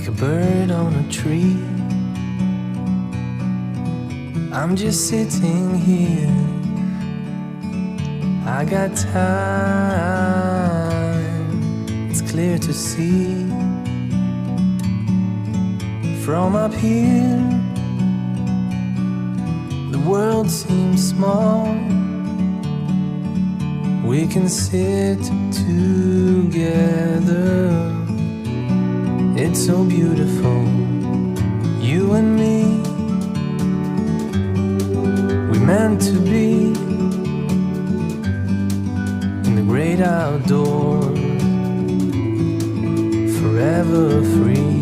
like a bird on a tree. I'm just sitting here, I got time, it's clear to see. From up here, the world seems small. We can sit together, it's so beautiful, you and me. We meant to be in the great outdoors, forever free.